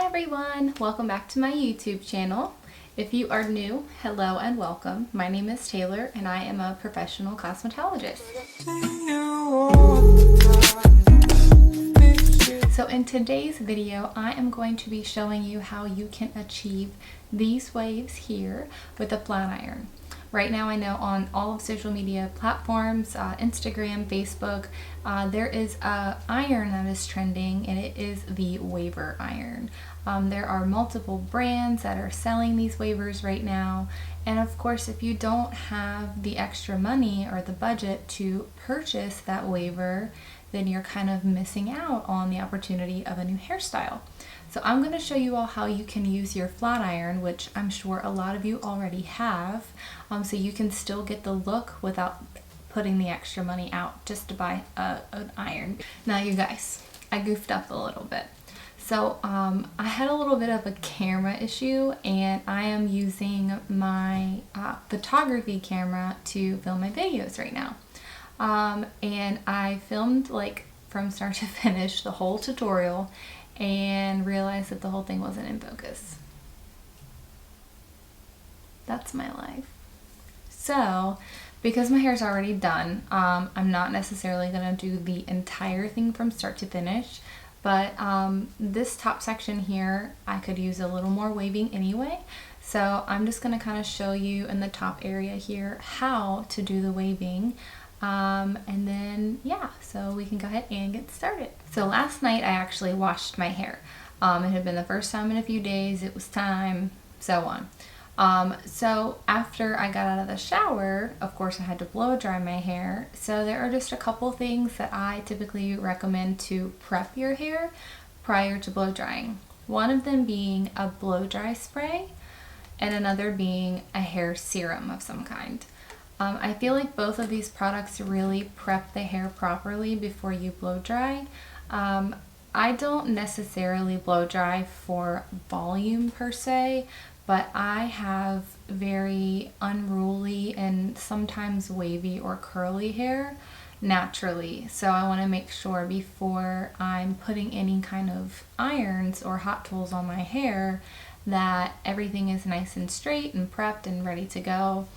everyone, welcome back to my YouTube channel. If you are new, hello and welcome. My name is Taylor and I am a professional cosmetologist. So in today's video, I am going to be showing you how you can achieve these waves here with a flat iron. Right now I know on all of social media platforms, Instagram, Facebook, there is an iron that is trending and it is the waver iron. There are multiple brands that are selling these wavers right now, and of course if you don't have the extra money or the budget to purchase that waver, then you're kind of missing out on the opportunity of a new hairstyle. So I'm going to show you all how you can use your flat iron, which I'm sure a lot of you already have, so you can still get the look without putting the extra money out just to buy an iron. Now you guys, I goofed up a little bit. So I had a little bit of a camera issue and I am using my photography camera to film my videos right now. And I filmed like from start to finish the whole tutorial and realized that the whole thing wasn't in focus. That's my life. So, because my hair's already done, I'm not necessarily going to do the entire thing from start to finish, but this top section here, I could use a little more waving anyway. So I'm just going to kind of show you in the top area here how to do the waving. And then, yeah, so we can go ahead and get started. So last night I actually washed my hair. It had been the first time in a few days, it was time, so on. So after I got out of the shower, of course I had to blow dry my hair. So there are just a couple things that I typically recommend to prep your hair prior to blow drying. One of them being a blow dry spray and another being a hair serum of some kind. I feel like both of these products really prep the hair properly before you blow dry. I don't necessarily blow dry for volume per se, but I have very unruly and sometimes wavy or curly hair naturally. So I want to make sure before I'm putting any kind of irons or hot tools on my hair that everything is nice and straight and prepped and ready to go.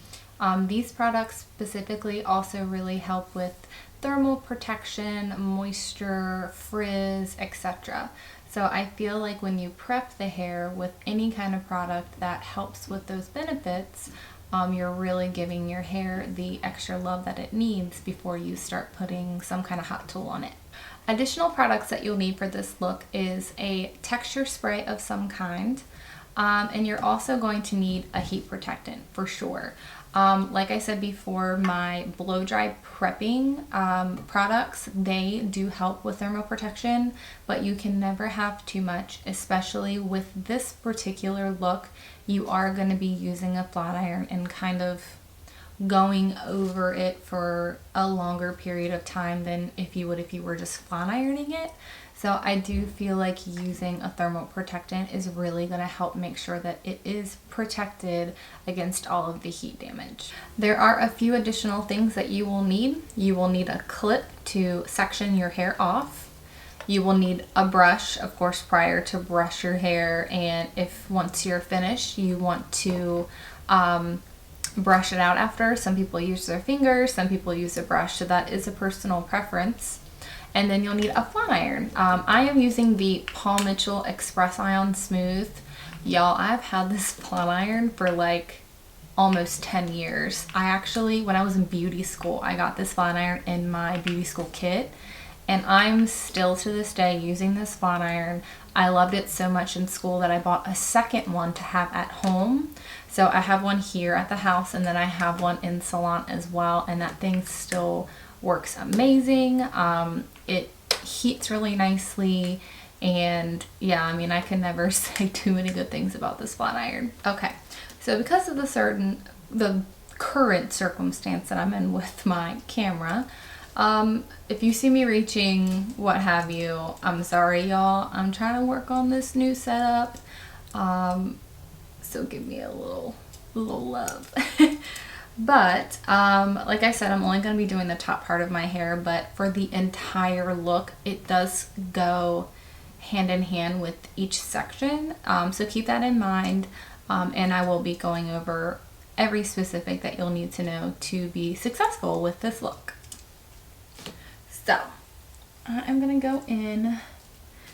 These products specifically also really help with thermal protection, moisture, frizz, etc. So I feel like when you prep the hair with any kind of product that helps with those benefits, you're really giving your hair the extra love that it needs before you start putting some kind of hot tool on it. Additional products that you'll need for this look is a texture spray of some kind, and you're also going to need a heat protectant for sure. Like I said before, my blow dry prepping products, they do help with thermal protection, but you can never have too much, especially with this particular look. You are going to be using a flat iron and kind of going over it for a longer period of time than if you were just flat ironing it. So I do feel like using a thermal protectant is really going to help make sure that it is protected against all of the heat damage. There are a few additional things that you will need. You will need a clip to section your hair off. You will need a brush, of course, prior to brush your hair, and if once you're finished you want to brush it out after. Some people use their fingers, some people use a brush, so that is a personal preference. And then you'll need a flat iron. I am using the Paul Mitchell Express Ion Smooth. Y'all, I've had this flat iron for like almost 10 years. I actually, when I was in beauty school, I got this flat iron in my beauty school kit. And I'm still to this day using this flat iron. I loved it so much in school that I bought a second one to have at home. So I have one here at the house and then I have one in salon as well. And that thing still works amazing. It heats really nicely, and yeah, I mean, I can never say too many good things about this flat iron. Okay, so because of the current circumstance that I'm in with my camera, if you see me reaching, what have you, I'm sorry y'all. I'm trying to work on this new setup, so give me a little love. But like I said, I'm only going to be doing the top part of my hair, but for the entire look, it does go hand in hand with each section. So keep that in mind, and I will be going over every specific that you'll need to know to be successful with this look. So I'm gonna go in.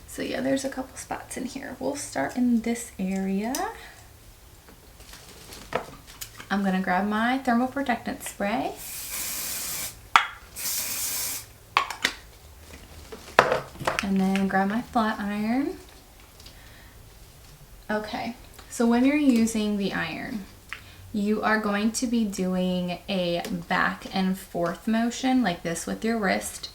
So yeah, there's a couple spots in here. We'll start in this area. I'm gonna grab my thermal protectant spray. And then grab my flat iron. Okay, so when you're using the iron, you are going to be doing a back and forth motion like this with your wrist.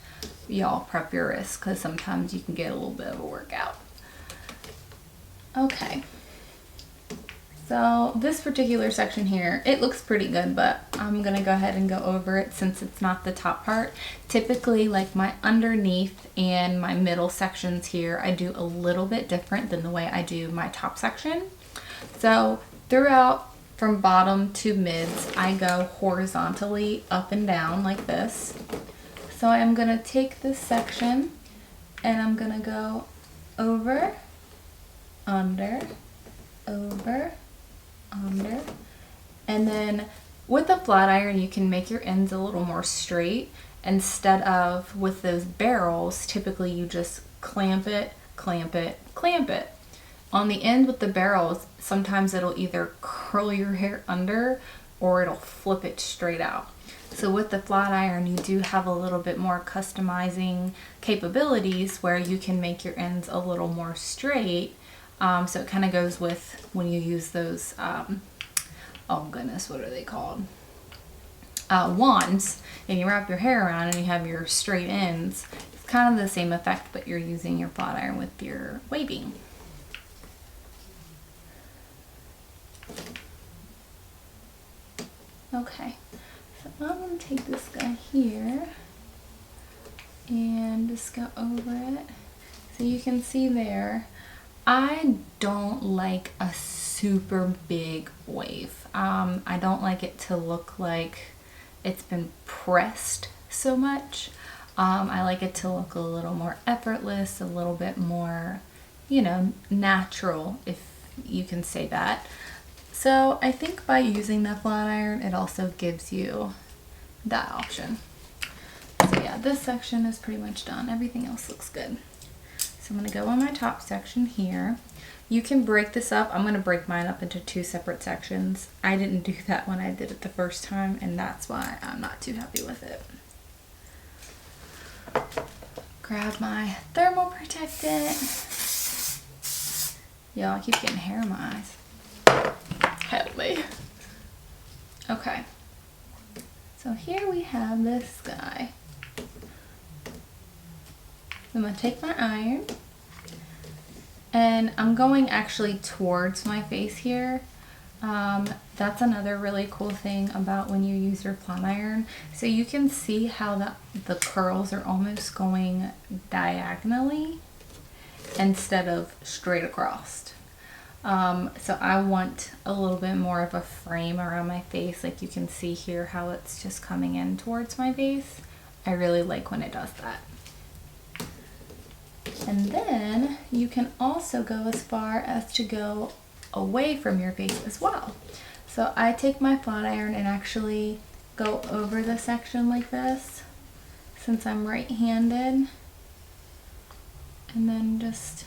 Y'all prep your wrist because sometimes you can get a little bit of a workout. Okay. So this particular section here, it looks pretty good, but I'm gonna go ahead and go over it since it's not the top part. Typically, like my underneath and my middle sections here, I do a little bit different than the way I do my top section. So throughout, from bottom to mids, I go horizontally up and down like this. So I'm gonna take this section and I'm gonna go over, under, over, under, and then with the flat iron you can make your ends a little more straight instead of with those barrels. Typically you just clamp it, clamp it, clamp it. On the end with the barrels, sometimes it'll either curl your hair under or it'll flip it straight out. So with the flat iron you do have a little bit more customizing capabilities where you can make your ends a little more straight. So it kind of goes with when you use those, oh goodness, what are they called? Wands, and you wrap your hair around and you have your straight ends. It's kind of the same effect, but you're using your flat iron with your waving. Okay, so I'm going to take this guy here and just go over it. So you can see there, I don't like a super big wave. I don't like it to look like it's been pressed so much. I like it to look a little more effortless, a little bit more, you know, natural, if you can say that. So I think by using the flat iron, it also gives you that option. So yeah, this section is pretty much done. Everything else looks good. So I'm going to go on my top section here. You can break this up. I'm going to break mine up into two separate sections. I didn't do that when I did it the first time, and that's why I'm not too happy with it. Grab my thermal protectant. Y'all, I keep getting hair in my eyes. Help me. Okay. So here we have this guy. I'm going to take my iron and I'm going actually towards my face here. That's another really cool thing about when you use your flat iron. So you can see how the curls are almost going diagonally instead of straight across. So I want a little bit more of a frame around my face. Like you can see here how it's just coming in towards my face. I really like when it does that. And then you can also go as far as to go away from your face as well. So I take my flat iron and actually go over the section like this, since I'm right-handed. And then just,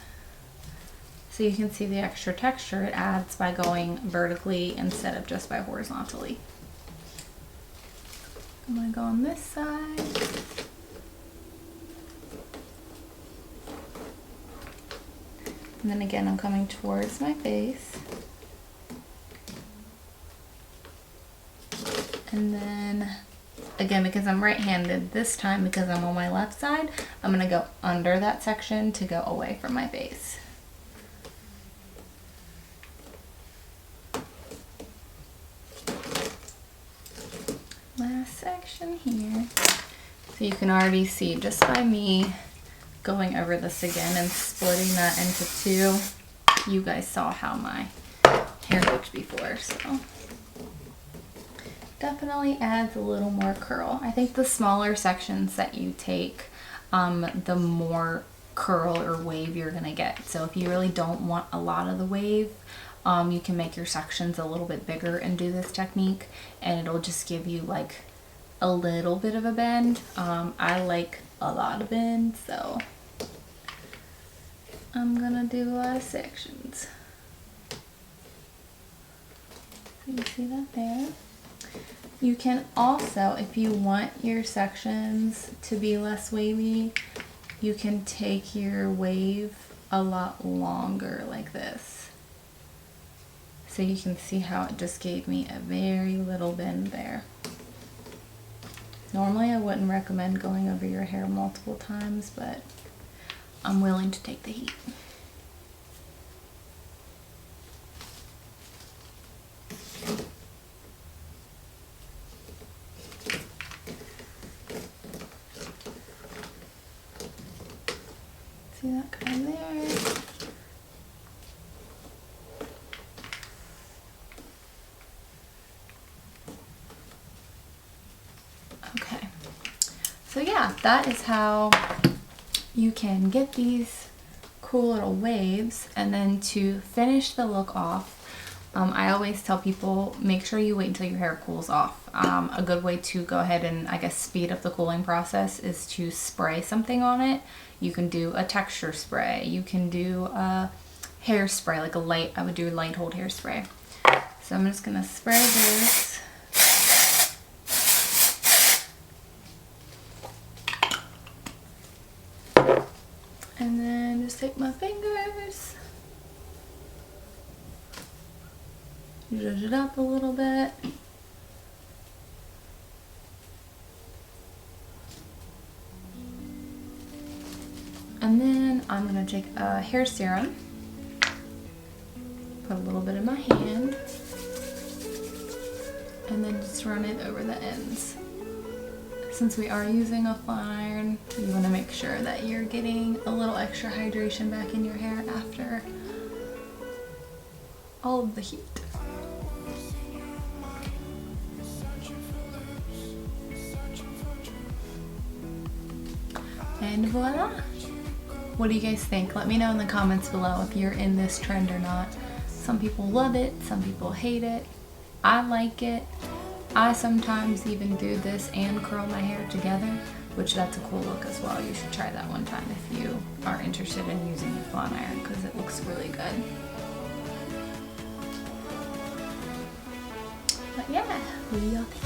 so you can see the extra texture it adds by going vertically instead of just by horizontally. I'm gonna go on this side. And then again, I'm coming towards my face. And then again, because I'm right-handed, this time because I'm on my left side, I'm gonna go under that section to go away from my face. Last section here. So you can already see just by me going over this again and splitting that into two, you guys saw how my hair looked before, so definitely adds a little more curl. I think the smaller sections that you take, the more curl or wave you're gonna get. So if you really don't want a lot of the wave, you can make your sections a little bit bigger and do this technique, and it'll just give you like a little bit of a bend. I like a lot of bend, so I'm gonna do a lot of sections. So you see that there. You can also, if you want your sections to be less wavy, you can take your wave a lot longer like this. So you can see how it just gave me a very little bend there. Normally I wouldn't recommend going over your hair multiple times, but I'm willing to take the heat. See that kind there? Okay, so yeah, that is how you can get these cool little waves. And then to finish the look off, I always tell people, make sure you wait until your hair cools off. A good way to go ahead and, I guess, speed up the cooling process is to spray something on it. You can do a texture spray. You can do a hairspray, like a light, I would do a light hold hairspray. So I'm just gonna spray this. And then just take my fingers, zhuzh it up a little bit. And then I'm gonna take a hair serum, put a little bit in my hand, and then just run it over the ends. Since we are using a flat iron, you want to make sure that you're getting a little extra hydration back in your hair after all of the heat. And voila! What do you guys think? Let me know in the comments below if you're in this trend or not. Some people love it, some people hate it. I like it. I sometimes even do this and curl my hair together, which that's a cool look as well. You should try that one time if you are interested in using the flat iron, because it looks really good. But yeah, what do y'all think?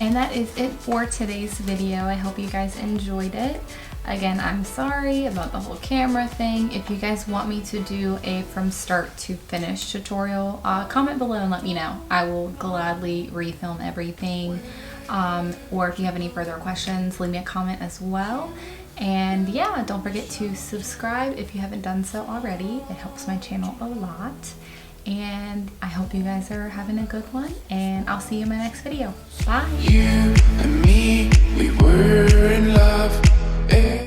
And that is it for today's video. I hope you guys enjoyed it. Again, I'm sorry about the whole camera thing. If you guys want me to do a from start to finish tutorial, comment below and let me know. I will gladly refilm everything. Or if you have any further questions, leave me a comment as well. And yeah, don't forget to subscribe if you haven't done so already. It helps my channel a lot. And I hope you guys are having a good one, and I'll see you in my next video. Bye! You and me, we were in love.